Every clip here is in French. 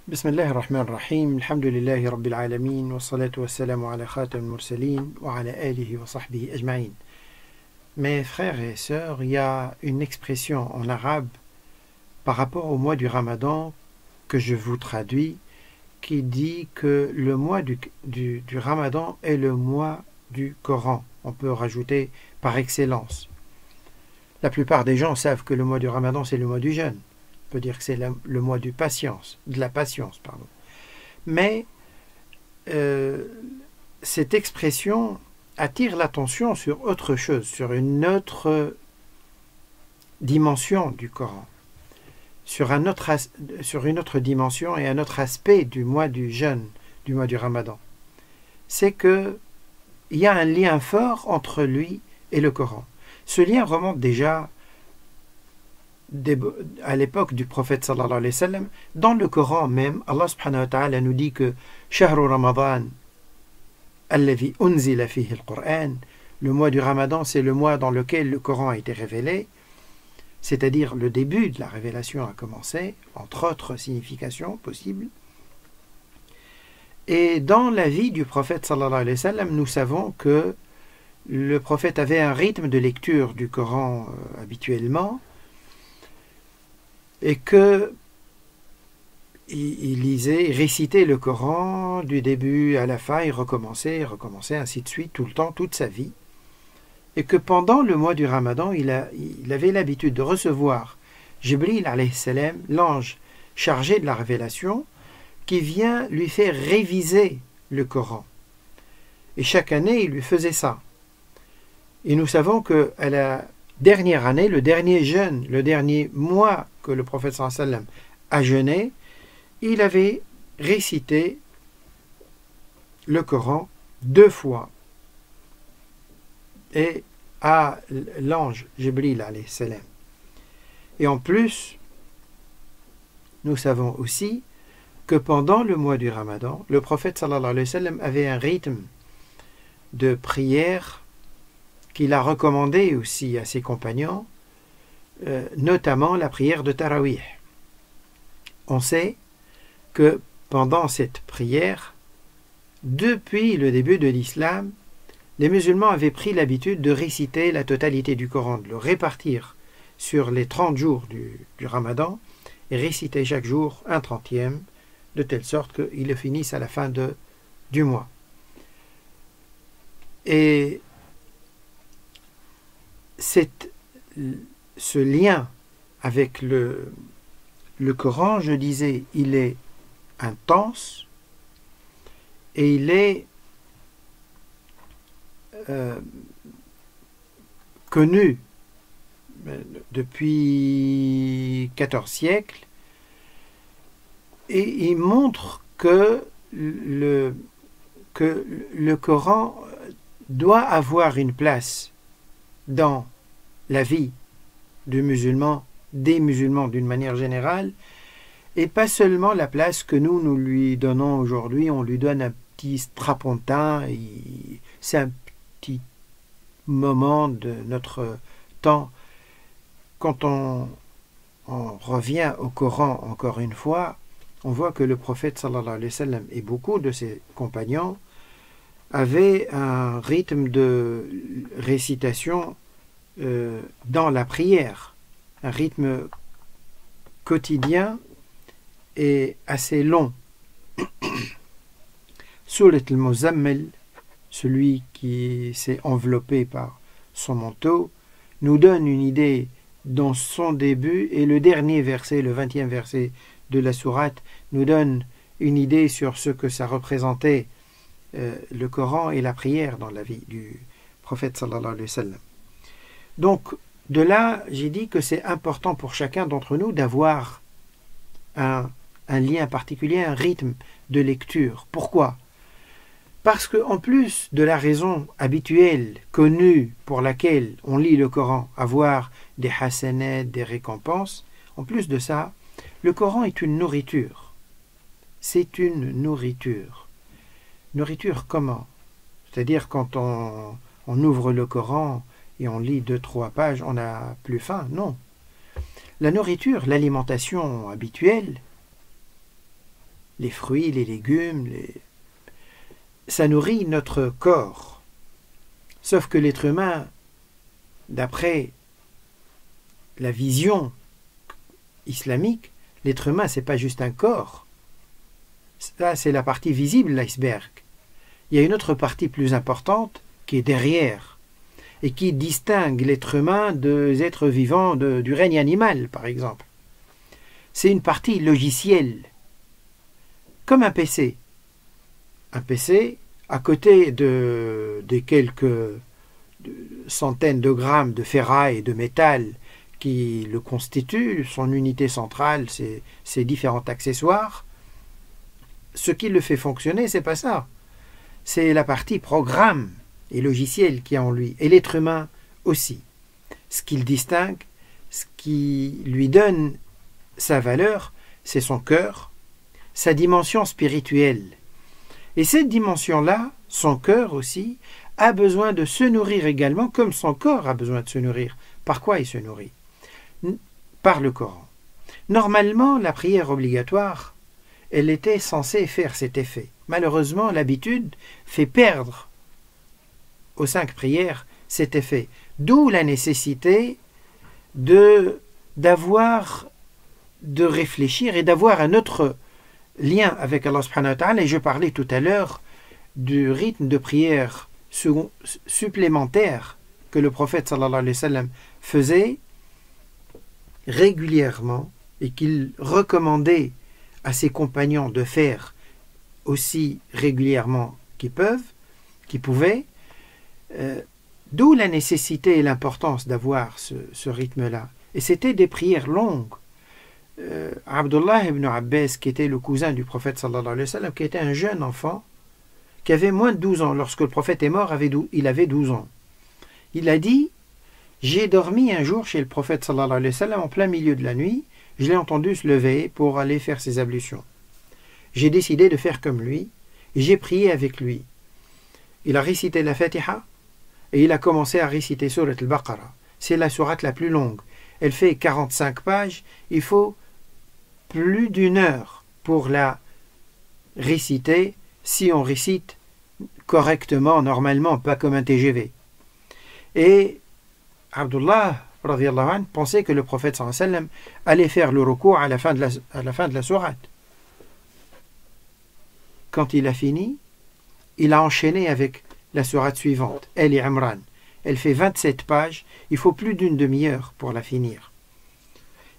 بسم الله الرحمن الرحيم الحمد لله رب العالمين والصلاة والسلام على خاتم المرسلين وعلى آله وصحبه أجمعين. Mes frères et sœurs, il y a une expression en arabe par rapport au mois du Ramadan que je vous traduis qui dit que le mois du Ramadan est le mois du Coran. On peut rajouter par excellence. La plupart des gens savent que le mois du Ramadan c'est le mois du jeûne. On peut dire que c'est le mois de la patience. Mais cette expression attire l'attention sur autre chose, sur une autre dimension du Coran, sur une autre dimension et un autre aspect du mois du jeûne, du mois du Ramadan. C'est qu'il y a un lien fort entre lui et le Coran. Ce lien remonte déjà à l'époque du prophète sallallahu alayhi wa sallam. Dans le Coran même, Allah subhanahu wa ta'ala nous dit que Shahru Ramadan alladhi unzila fihi al-Qur'an, le mois du Ramadan, c'est le mois dans lequel le Coran a été révélé, c'est-à-dire le début de la révélation a commencé, entre autres significations possibles. Et dans la vie du prophète sallallahu alayhi wa sallam, nous savons que le prophète avait un rythme de lecture du Coran habituellement, et que il lisait, il récitait le Coran du début à la fin, il recommençait, ainsi de suite, tout le temps, toute sa vie. Et que pendant le mois du Ramadan, il avait l'habitude de recevoir Jibril alayhi salam, l'ange chargé de la révélation, qui vient lui faire réviser le Coran. Et chaque année, il lui faisait ça. Et nous savons qu'à la dernière année, le dernier jeûne, le dernier mois que le prophète sallallahu alayhi wa sallam a jeûné, il avait récité le Coran 2 fois et à l'ange Jibril alayhi salam. Et en plus, nous savons aussi que pendant le mois du Ramadan, le prophète sallallahu alayhi wa sallam avait un rythme de prière qu'il a recommandé aussi à ses compagnons, notamment la prière de Tarawih. On sait que pendant cette prière, depuis le début de l'islam, les musulmans avaient pris l'habitude de réciter la totalité du Coran, de le répartir sur les 30 jours du Ramadan, et réciter chaque jour un 30e, de telle sorte qu'ils le finissent à la fin du mois. Et ce lien avec le Coran, je disais, il est intense et il est connu depuis 14 siècles, et il montre que le Coran doit avoir une place dans la vie du musulman, des musulmans d'une manière générale, et pas seulement la place que nous lui donnons aujourd'hui. On lui donne un petit strapontin, c'est un petit moment de notre temps. Quand on revient au Coran encore une fois, on voit que le prophète sallallahu alayhi wa sallam et beaucoup de ses compagnons avaient un rythme de récitation dans la prière, un rythme quotidien et assez long. Surat al-Muzammil, celui qui s'est enveloppé par son manteau, nous donne une idée dans son début, et le dernier verset, le 20e verset de la sourate, nous donne une idée sur ce que ça représentait le Coran et la prière dans la vie du prophète sallallahu alayhi wa sallam. Donc, de là, j'ai dit que c'est important pour chacun d'entre nous d'avoir un lien particulier, un rythme de lecture. Pourquoi ? Parce qu'en plus de la raison habituelle, connue, pour laquelle on lit le Coran, avoir des hasanats, des récompenses, en plus de ça, le Coran est une nourriture. C'est une nourriture. Nourriture comment ? C'est-à-dire quand on ouvre le Coran et on lit 2-3 pages, on n'a plus faim. Non. La nourriture, l'alimentation habituelle, les fruits, les légumes, ça nourrit notre corps. Sauf que l'être humain, d'après la vision islamique, l'être humain, c'est pas juste un corps. Ça, c'est la partie visible de l'iceberg. Il y a une autre partie plus importante qui est derrière et qui distingue l'être humain des êtres vivants du règne animal, par exemple. C'est une partie logicielle, comme un PC. Un PC, à côté des quelques centaines de grammes de ferraille et de métal qui le constituent, son unité centrale, ses différents accessoires, ce qui le fait fonctionner, c'est pas ça. C'est la partie programme et logiciel qui est en lui, et l'être humain aussi. Ce qui le distingue, ce qui lui donne sa valeur, c'est son cœur, sa dimension spirituelle. Et cette dimension-là, son cœur aussi, a besoin de se nourrir également, comme son corps a besoin de se nourrir. Par quoi il se nourrit? Par le Coran. Normalement, la prière obligatoire, elle était censée faire cet effet. Malheureusement, l'habitude fait perdre aux 5 prières cet effet. D'où la nécessité de réfléchir et d'avoir un autre lien avec Allah subhanahu wa ta'ala. Et je parlais tout à l'heure du rythme de prière supplémentaire que le prophète sallallahu alayhi wa sallam faisait régulièrement et qu'il recommandait à ses compagnons de faire aussi régulièrement qu'ils pouvaient, d'où la nécessité et l'importance d'avoir ce rythme-là. Et c'était des prières longues. Abdullah ibn Abbas, qui était le cousin du prophète sallallahu alayhi wa sallam, qui était un jeune enfant, qui avait moins de 12 ans, lorsque le prophète est mort, il avait 12 ans. Il a dit: j'ai dormi un jour chez le prophète sallallahu alayhi wa sallam en plein milieu de la nuit, je l'ai entendu se lever pour aller faire ses ablutions. J'ai décidé de faire comme lui, et j'ai prié avec lui. Il a récité la Fatiha, et il a commencé à réciter Surat al-Baqarah. C'est la sourate la plus longue. Elle fait 45 pages, il faut plus d'1 heure pour la réciter, si on récite correctement, normalement, pas comme un TGV. Et Abdullah radiyallahu anhu pensait que le prophète sallallahu alayhi wa sallam allait faire le recours à la fin de la sourate. Quand il a fini, il a enchaîné avec la sourate suivante, Ali Imran. Elle fait 27 pages, il faut plus d'1 demi-heure pour la finir.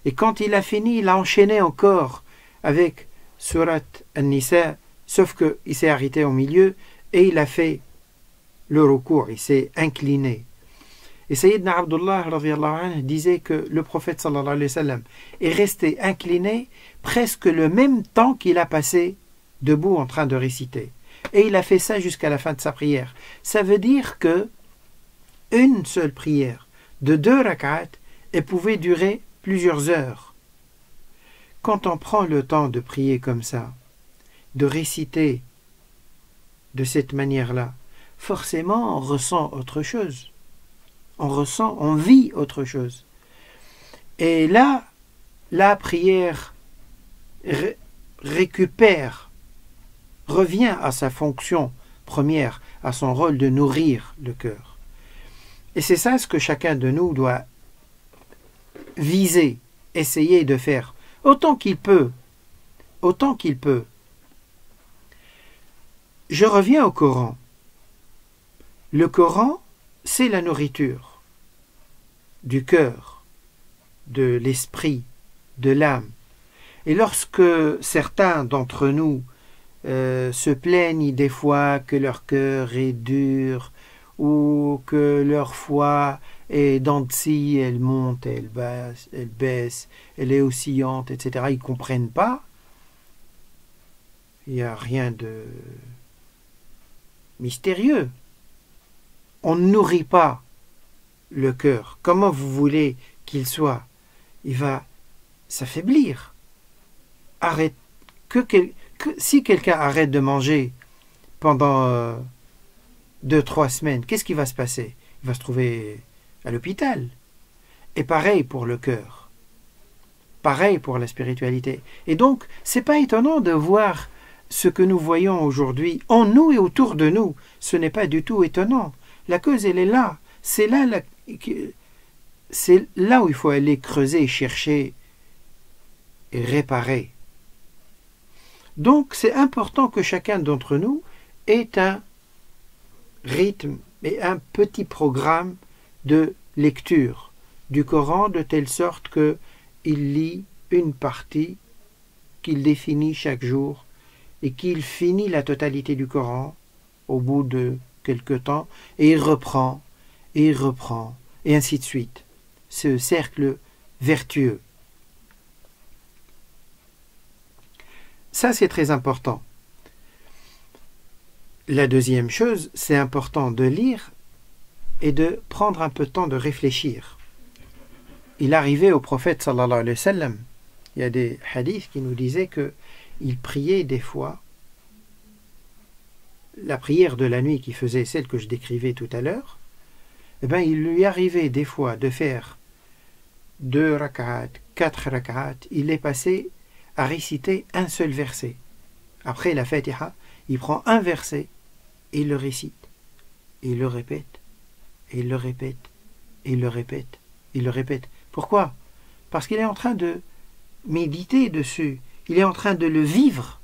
Et quand il a fini, il a enchaîné encore avec Surat An-Nisa, sauf qu'il s'est arrêté au milieu et il a fait le recours, il s'est incliné. Et Sayyidina Abdullah radiyallahu anhu disait que le prophète sallallahu alayhi wa sallam est resté incliné presque le même temps qu'il a passé debout en train de réciter. Et il a fait ça jusqu'à la fin de sa prière. Ça veut dire que une seule prière de 2 rak'at, elle pouvait durer plusieurs heures. Quand on prend le temps de prier comme ça, de réciter de cette manière-là, forcément on ressent autre chose. On vit autre chose. Et là, la prière revient à sa fonction première, à son rôle de nourrir le cœur. Et c'est ça ce que chacun de nous doit viser, essayer de faire, autant qu'il peut. Autant qu'il peut. Je reviens au Coran. Le Coran, c'est la nourriture du cœur, de l'esprit, de l'âme. Et lorsque certains d'entre nous se plaignent des fois que leur cœur est dur ou que leur foi est dents de scie, elle monte, elle baisse, elle est oscillante, etc. Ils ne comprennent pas. Il n'y a rien de mystérieux. On ne nourrit pas le cœur. Comment vous voulez qu'il soit? Il va s'affaiblir. Si quelqu'un arrête de manger pendant 2-3 semaines, qu'est-ce qui va se passer? Il va se trouver à l'hôpital. Et pareil pour le cœur. Pareil pour la spiritualité. Et donc, c'est pas étonnant de voir ce que nous voyons aujourd'hui en nous et autour de nous. Ce n'est pas du tout étonnant. La cause, elle est là. C'est là où il faut aller creuser, chercher et réparer. Donc, c'est important que chacun d'entre nous ait un rythme et un petit programme de lecture du Coran de telle sorte qu'il lit une partie qu'il définit chaque jour et qu'il finit la totalité du Coran au bout de quelque temps et il reprend, et ainsi de suite. Ce cercle vertueux. Ça, c'est très important. La deuxième chose, c'est important de lire et de prendre un peu de temps de réfléchir. Il arrivait au prophète sallallahu alayhi wa sallam, il y a des hadiths qui nous disaient qu'il priait des fois, la prière de la nuit qui faisait celle que je décrivais tout à l'heure, eh bien, il lui arrivait des fois de faire 2 rak'at, 4 rak'at, il est passé à réciter un seul verset. Après la Fatiha, il prend un verset et il le récite. Et il le répète, et il le répète, et il le répète, et il le répète. Pourquoi? Parce qu'il est en train de méditer dessus, il est en train de le vivre,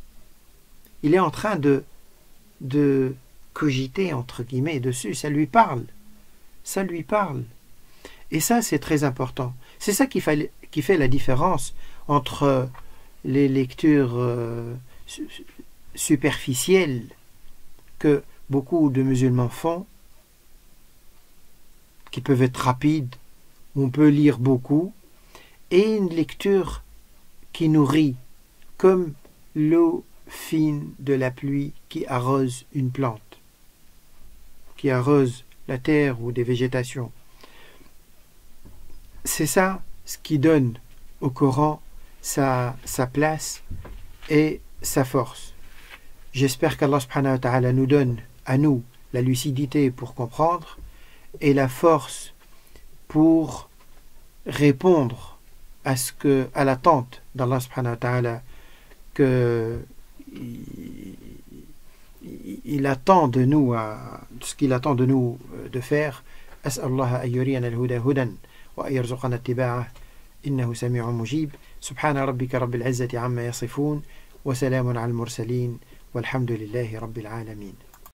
il est en train de cogiter, entre guillemets, dessus, ça lui parle. Ça lui parle. Et ça, c'est très important. C'est ça qui fait la différence entre les lectures superficielles que beaucoup de musulmans font, qui peuvent être rapides, où on peut lire beaucoup, et une lecture qui nourrit, comme l'eau fine de la pluie qui arrose une plante, qui arrose la terre ou des végétations. C'est ça ce qui donne au Coran sa place et sa force. J'espère qu'Allah subhanahu wa ta'ala nous donne à nous la lucidité pour comprendre et la force pour répondre à l'attente d'Allah subhanahu wa ta'ala que il attend de nous, ce qu'il attend de nous de faire. As'Allah an yuriyana al-huda hudan wa an yarzuqana ittiba'ah innahu sami'un mujib. Subhana rabbika rabbil izzati amma yasifun wa salamun 'alal mursalin walhamdulillahi rabbil alamin.